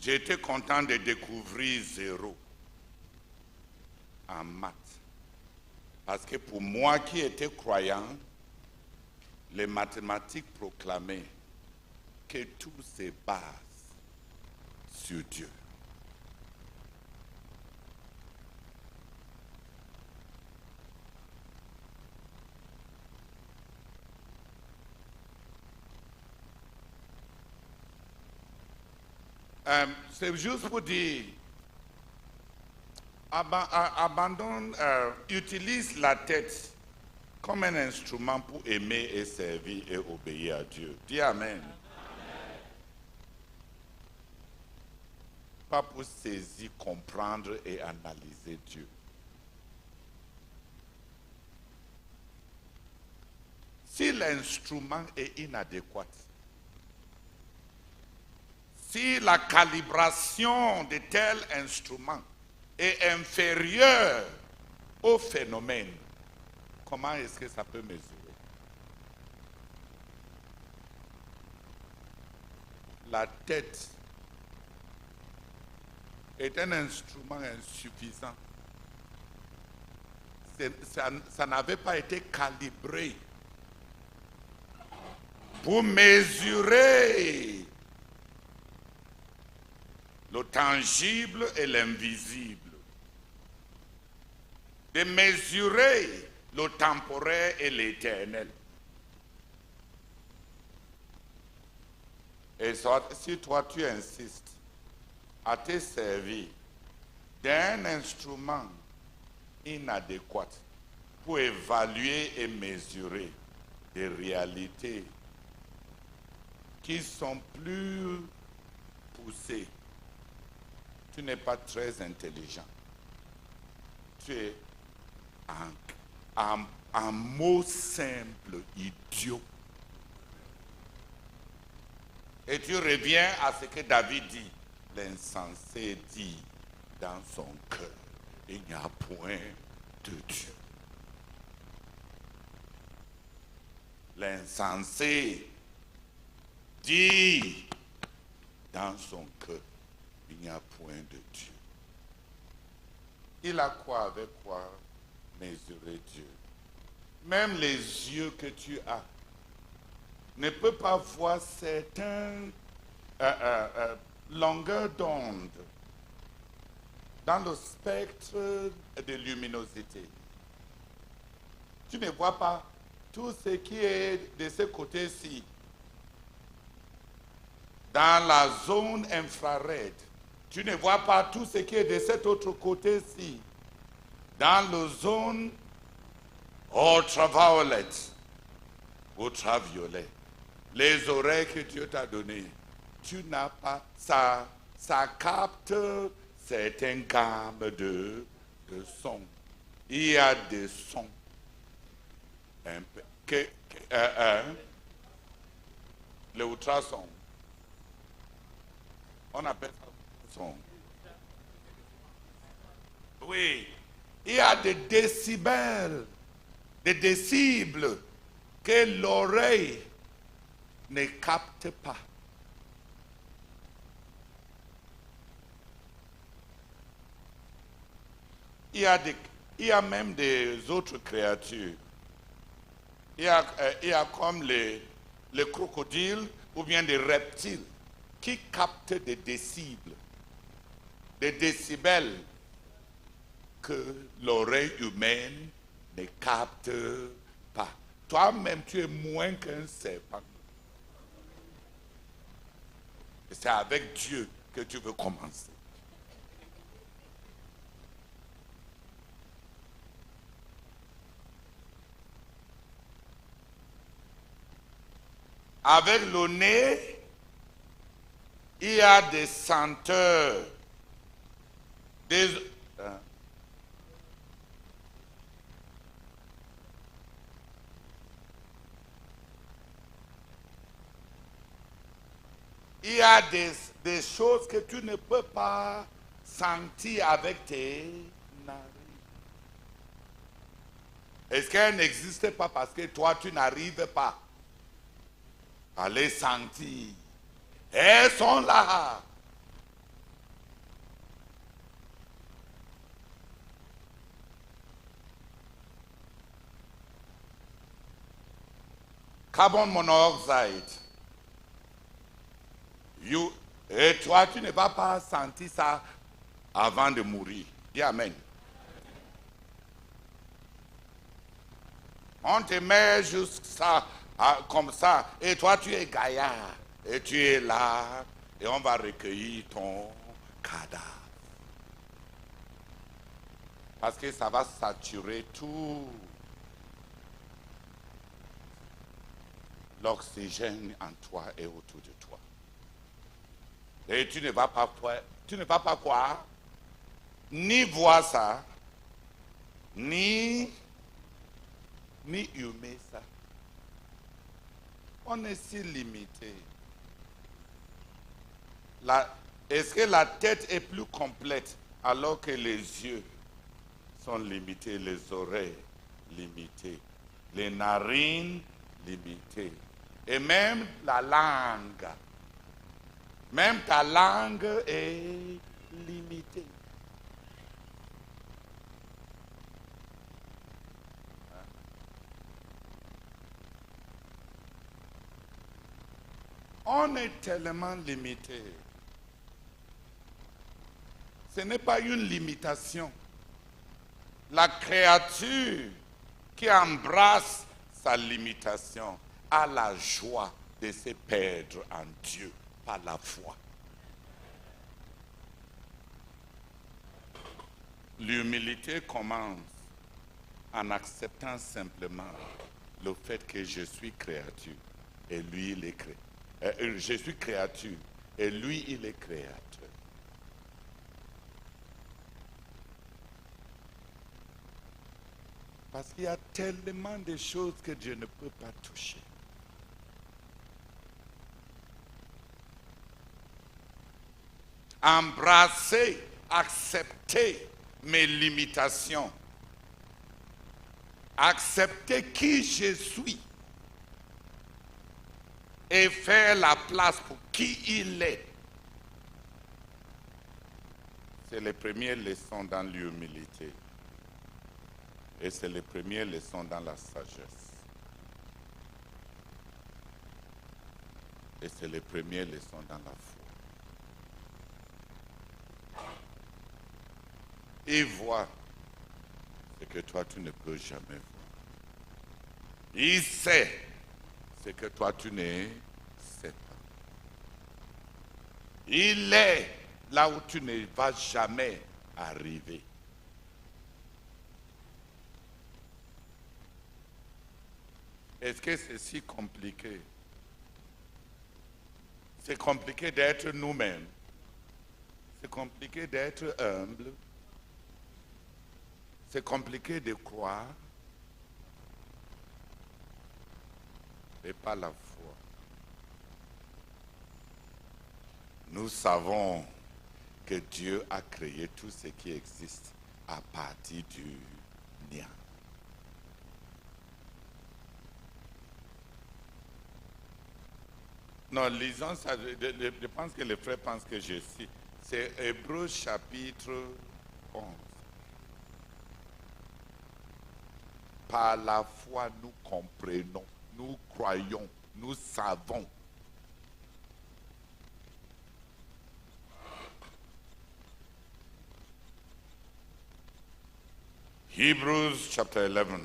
J'ai été content de découvrir 0 en maths. Parce que pour moi qui étais croyant, les mathématiques proclamaient que tout se base sur Dieu. C'est juste pour dire, abandonne, utilise la tête comme un instrument pour aimer et servir et obéir à Dieu. Dis Amen. Pas pour saisir, comprendre et analyser Dieu. Si l'instrument est inadéquat, si la calibration de tel instrument est inférieure au phénomène, comment est-ce que ça peut mesurer? La tête est un instrument insuffisant. Ça n'avait pas été calibré pour mesurer le tangible et l'invisible, de mesurer le temporaire et l'éternel. Et si toi tu insistes à te servir d'un instrument inadéquat pour évaluer et mesurer des réalités qui sont plus poussées, tu n'es pas très intelligent. Tu es en mot simple, idiot. Et tu reviens à ce que David dit. L'insensé dit dans son cœur, il n'y a point de Dieu. L'insensé dit dans son cœur, il n'y a point de Dieu. Il a quoi avec quoi mesurer Dieu? Même les yeux que tu as ne peuvent pas voir certaines longueurs d'onde dans le spectre de luminosité. Tu ne vois pas tout ce qui est de ce côté-ci dans la zone infrarouge. Tu ne vois pas tout ce qui est de cet autre côté-ci, dans la zone ultraviolette, ultraviolet. Les oreilles que Dieu t'a données, tu n'as pas, ça capte certaines gammes de sons. Il y a des sons. Le ultrason. On appelle ça son. Oui, il y a des décibels, des décibles que l'oreille ne capte pas. Il y a même des autres créatures. Il y a comme les crocodiles ou bien des reptiles qui captent des décibels que l'oreille humaine ne capte pas. Toi-même, tu es moins qu'un serpent. Et c'est avec Dieu que tu veux commencer. Avec le nez, il y a des senteurs, il y a des choses que tu ne peux pas sentir avec tes narines. Est-ce qu'elles n'existent pas parce que toi, tu n'arrives pas à les sentir? Elles sont là. Carbon monoxide. Et toi, tu ne vas pas sentir ça avant de mourir. Dis Amen. On te met juste ça, comme ça, et toi tu es gaillard, et tu es là, et on va recueillir ton cadavre. Parce que ça va saturer tout l'oxygène en toi et autour de toi. Et tu ne vas pas quoi? Ni voir ça, ni humer ça. On est si limité. Est-ce que la tête est plus complète alors que les yeux sont limités, les oreilles limitées, les narines limitées, et même la langue. Même ta langue est limitée. On est tellement limité. Ce n'est pas une limitation. La créature qui embrasse sa limitation a la joie de se perdre en Dieu par la foi. L'humilité commence en acceptant simplement le fait que je suis créature et lui il est créé. Je suis créature et lui il est créateur. Parce qu'il y a tellement de choses que Dieu ne peut pas toucher. Embrasser, accepter mes limitations. Accepter qui je suis. Et faire la place pour qui il est. C'est les premières leçons dans l'humilité. Et c'est les premières leçons dans la sagesse. Et c'est les premières leçons dans la foi. Il voit ce que toi tu ne peux jamais voir. Il sait ce que toi tu ne sais pas. Il est là où tu ne vas jamais arriver. Est-ce que c'est si compliqué? C'est compliqué d'être nous-mêmes. C'est compliqué d'être humble. C'est compliqué de croire. Mais pas la foi. Nous savons que Dieu a créé tout ce qui existe à partir du néant. Non, lisons ça. Je pense que les frères pensent que je cite. C'est Hébreux chapitre 11. Par la foi, nous comprenons, nous croyons, nous savons. Hebrews chapter 11.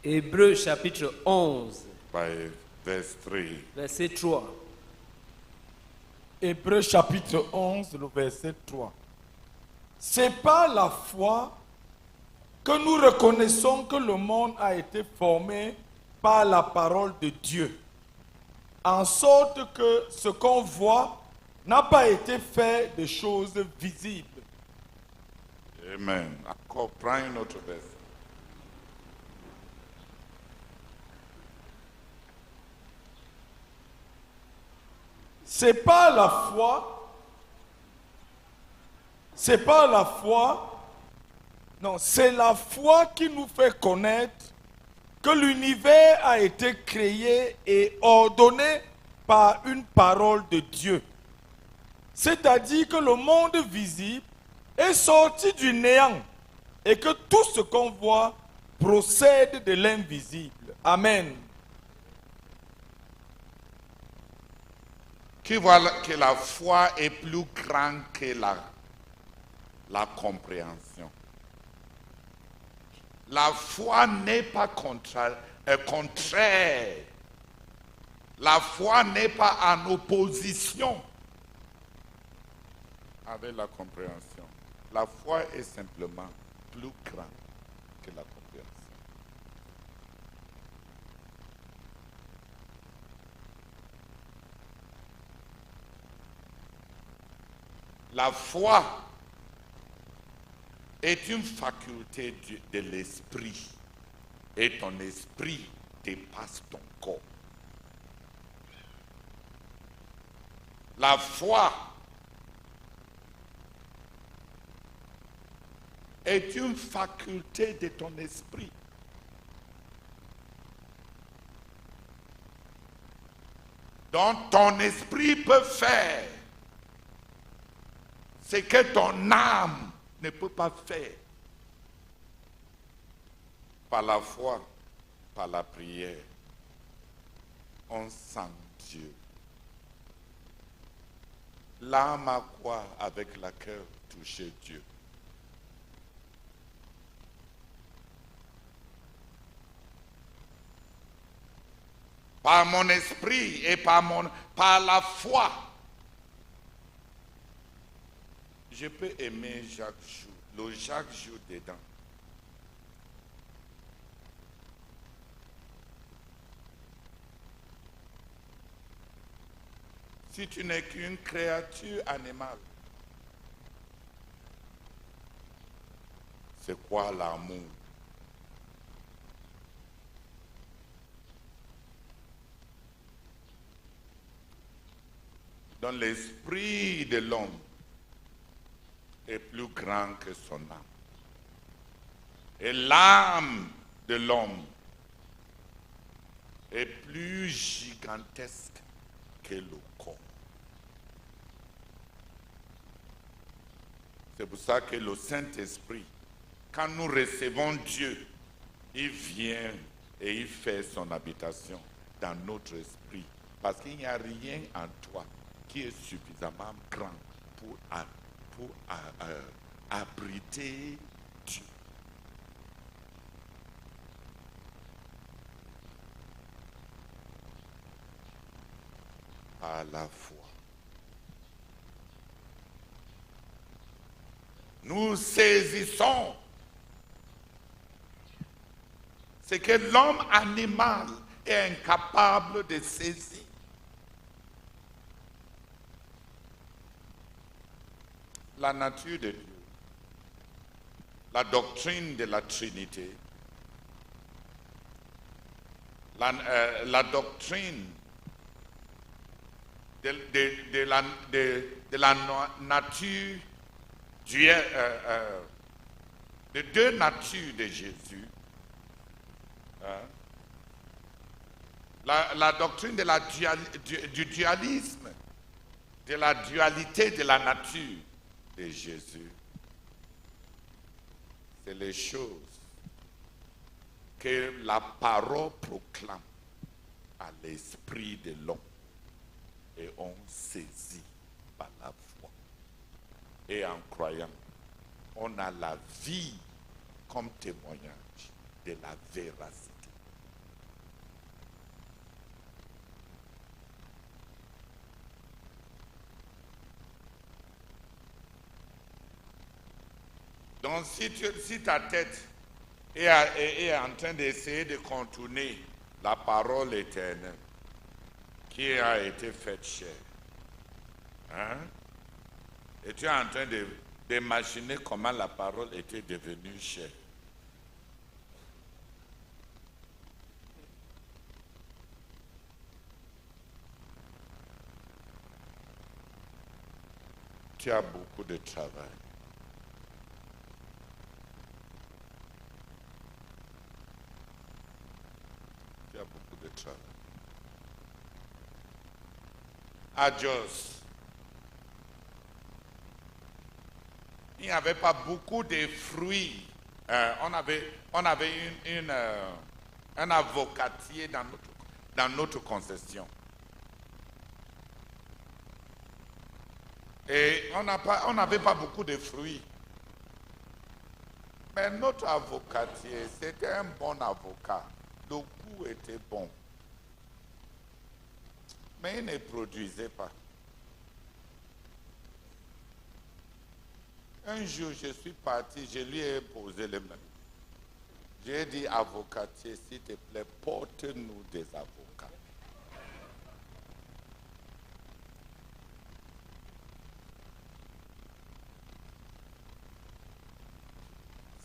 Hébreux chapitre 11, By verse 3. verset 3. Hébreux chapitre 11, le verset 3. C'est par la foi que nous reconnaissons que le monde a été formé par la parole de Dieu, en sorte que ce qu'on voit n'a pas été fait de choses visibles. Amen. Encore, prends une autre verset. c'est pas la foi. C'est pas la foi. Non, c'est la foi qui nous fait connaître que l'univers a été créé et ordonné par une parole de Dieu. C'est-à-dire que le monde visible est sorti du néant et que tout ce qu'on voit procède de l'invisible. Amen. Qui voit que la foi est plus grande que la compréhension. La foi n'est pas contraire. La foi n'est pas en opposition avec la compréhension. La foi est simplement plus grande que la compréhension. La foi est une faculté de l'esprit et ton esprit dépasse ton corps. La foi est une faculté de ton esprit. Donc ton esprit peut faire ce que ton âme ne peut pas faire. Par la foi, par la prière, on sent Dieu. L'âme a quoi avec la cœur toucher Dieu? Par mon esprit et par la foi, je peux aimer chaque jour, chaque jour dedans. Si tu n'es qu'une créature animale, c'est quoi l'amour? Dans l'esprit de l'homme est plus grand que son âme. Et l'âme de l'homme est plus gigantesque que le corps. C'est pour ça que le Saint-Esprit, quand nous recevons Dieu, il vient et il fait son habitation dans notre esprit. Parce qu'il n'y a rien en toi qui est suffisamment grand pour abriter Dieu. Par la foi. Nous saisissons ce que l'homme animal est incapable de saisir. La nature de Dieu, la doctrine de la Trinité, la doctrine de la nature, de deux natures de Jésus. La doctrine du dualisme, de la dualité de la nature de Jésus. C'est les choses que la parole proclame à l'esprit de l'homme et on saisit par la foi. Et en croyant, on a la vie comme témoignage de la véracité. Donc si ta tête est en train d'essayer de contourner la parole éternelle qui a été faite chair, hein? Et tu es en train d'imaginer comment la parole était devenue chair. Tu as beaucoup de travail. Tu as beaucoup de travail. À Jos, il n'y avait pas beaucoup de fruits. On avait un avocatier dans notre concession. Et on n'avait pas beaucoup de fruits. Mais notre avocatier, c'était un bon avocat. Le goût était bon. Mais il ne produisait pas. Un jour, je suis parti, je lui ai posé les mains. J'ai dit, avocatier, s'il te plaît, porte-nous des avocats.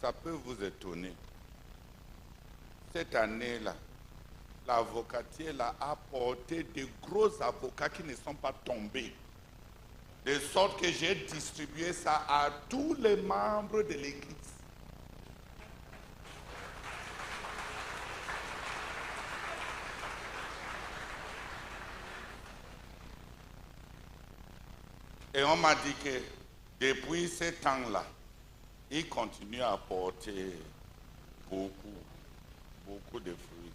Ça peut vous étonner. Cette année-là, l'avocatier a apporté de gros avocats qui ne sont pas tombés. De sorte que j'ai distribué ça à tous les membres de l'église. Et on m'a dit que depuis ce temps-là, il continue à apporter beaucoup de fruits.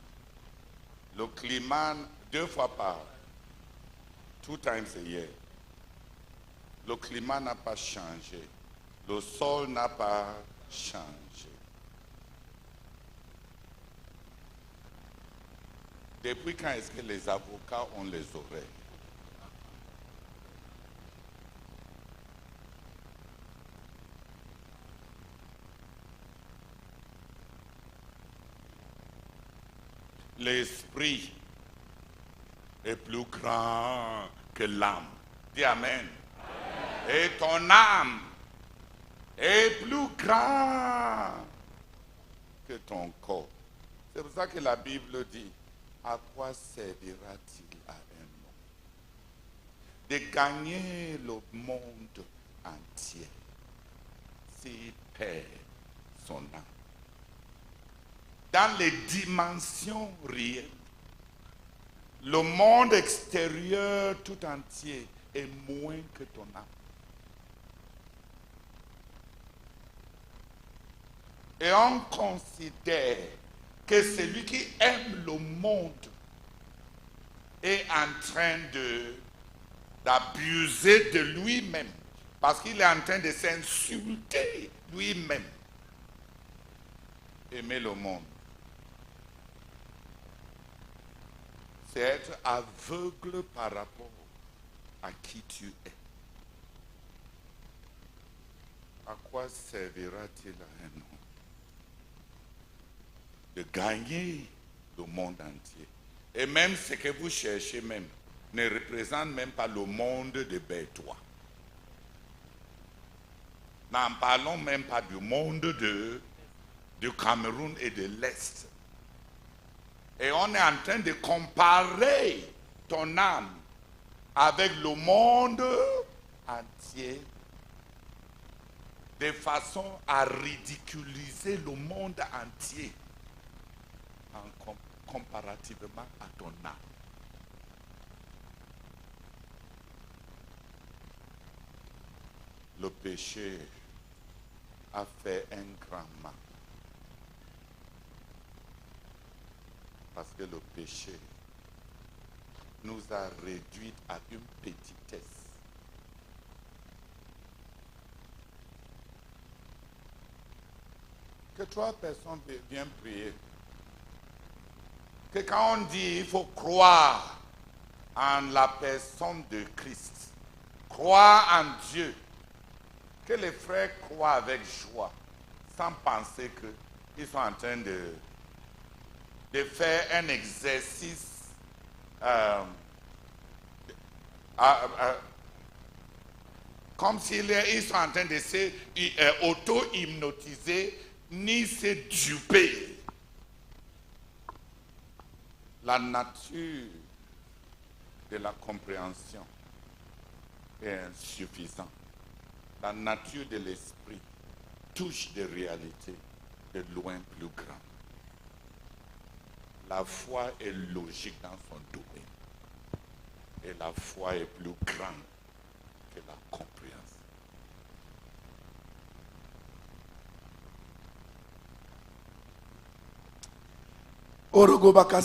Le climat, 2 fois par, 2 times a year, le climat n'a pas changé. Le sol n'a pas changé. Depuis quand est-ce que les avocats ont les oreilles? L'esprit est plus grand que l'âme. Dis Amen. Et ton âme est plus grand que ton corps. C'est pour ça que la Bible dit, à quoi servira-t-il à un homme de gagner le monde entier s'il perd son âme? Dans les dimensions réelles, le monde extérieur tout entier est moins que ton âme. Et on considère que celui qui aime le monde est en train d'abuser de lui-même, parce qu'il est en train de s'insulter lui-même. Aimer le monde, c'est être aveugle par rapport à qui tu es. À quoi servira-t-il à un homme de gagner le monde entier? Et même ce que vous cherchez même ne représente même pas le monde de Bétois. N'en parlons même pas du monde du Cameroun et de l'Est. Et on est en train de comparer ton âme avec le monde entier de façon à ridiculiser le monde entier comparativement à ton âme. Le péché a fait un grand mal. Parce que le péché nous a réduits à une petitesse. Que 3 personnes viennent prier. Que quand on dit il faut croire en la personne de Christ, croire en Dieu, que les frères croient avec joie, sans penser qu'ils sont en train de faire un exercice comme s'ils sont en train de se auto-hypnotiser ni se duper. La nature de la compréhension est insuffisante. la nature de l'esprit touche des réalités de loin plus grandes. La foi est logique dans son domaine. Et la foi est plus grande que la compréhension. Orogo Baka